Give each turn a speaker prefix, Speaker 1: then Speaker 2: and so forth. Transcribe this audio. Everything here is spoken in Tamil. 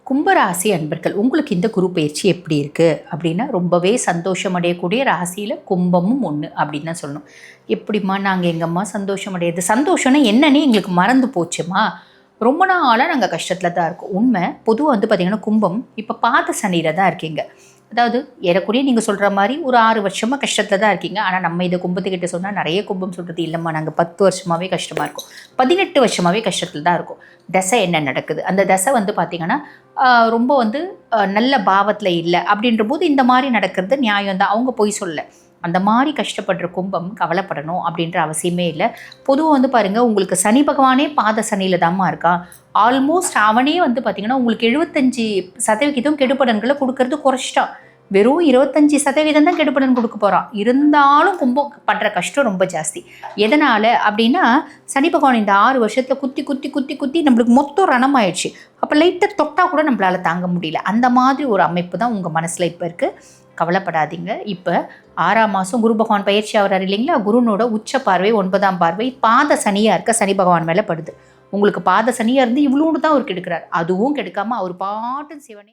Speaker 1: கும்பராசி அன்பர்கள் உங்களுக்கு இந்த குரு பயிற்சி எப்படி இருக்குது அப்படின்னா ரொம்பவே சந்தோஷம் அடையக்கூடிய ராசியில் கும்பமும் ஒன்று அப்படின்னு தான் சொல்லணும். எப்படிம்மா நாங்கள் எங்கம்மா சந்தோஷம் அடையிறது? சந்தோஷம்னா என்னன்னே எங்களுக்கு மறந்து போச்சுமா. ரொம்ப நாளாக நாங்கள் கஷ்டத்தில் தான் இருக்கோம். உண்மை பொதுவாக பார்த்திங்கன்னா கும்பம் இப்போ பாத சனியில் தான் இருக்கீங்க. அதாவது ஏறக்குறைய நீங்கள் சொல்கிற மாதிரி ஒரு 6 வருஷமாக கஷ்டத்தில் தான் இருக்கீங்க. ஆனால் நம்ம இதை கும்பத்துக்கிட்ட சொன்னால் நிறைய கும்பம் சொல்கிறது இல்லைம்மா நாங்கள் 10 வருஷமாகவே கஷ்டமாக இருக்கும், 18 வருஷமாகவே கஷ்டத்தில் தான் இருக்கும். தசை என்ன நடக்குது, அந்த தசை பார்த்திங்கன்னா ரொம்ப நல்ல பாவத்தில் இல்லை அப்படின்ற போது இந்த மாதிரி நடக்கிறது நியாயம் தான். அவங்க போய் சொல்ல அந்த மாதிரி கஷ்டப்படுற கும்பம் கவலைப்படணும் அப்படின்ற அவசியமே இல்லை. பொதுவாக பாருங்கள், உங்களுக்கு சனி பகவானே பாத சனியில் தாம்மா இருக்கான். ஆல்மோஸ்ட் அவனே பார்த்திங்கன்னா உங்களுக்கு 75% கெடுபலன்களை கொடுக்கறது குறைச்சிட்டான். வெறும் 25% தான் கெடுபலன் கொடுக்க போகிறான். இருந்தாலும் கும்பம் படுற கஷ்டம் ரொம்ப ஜாஸ்தி. எதனால் அப்படின்னா சனி பகவான் இந்த 6 வருஷத்தில் குத்தி குத்தி குத்தி குத்தி நம்மளுக்கு மொத்தம் ரணமாயிடுச்சு. அப்போ லைட்டாக தொட்டால் கூட நம்மளால் தாங்க முடியல. அந்த மாதிரி ஒரு அமைப்பு தான் உங்கள் மனசில் இப்போ இருக்குது. கவலைப்படாதீங்க. இப்போ 6ஆம் மாதம் குரு பகவான் பயிற்சி ஆகிறார் இல்லைங்களா? குருனோட உச்ச பார்வை 9ஆம் பார்வை பாத சனியாக இருக்க சனி பகவான் மேலே படுது. உங்களுக்கு பாத சனியாக இருந்து இவ்வளோன்னு தான் அவர் கெடுக்கிறார். அதுவும் கெடுக்காமல் அவர் பாட்டு சிவனே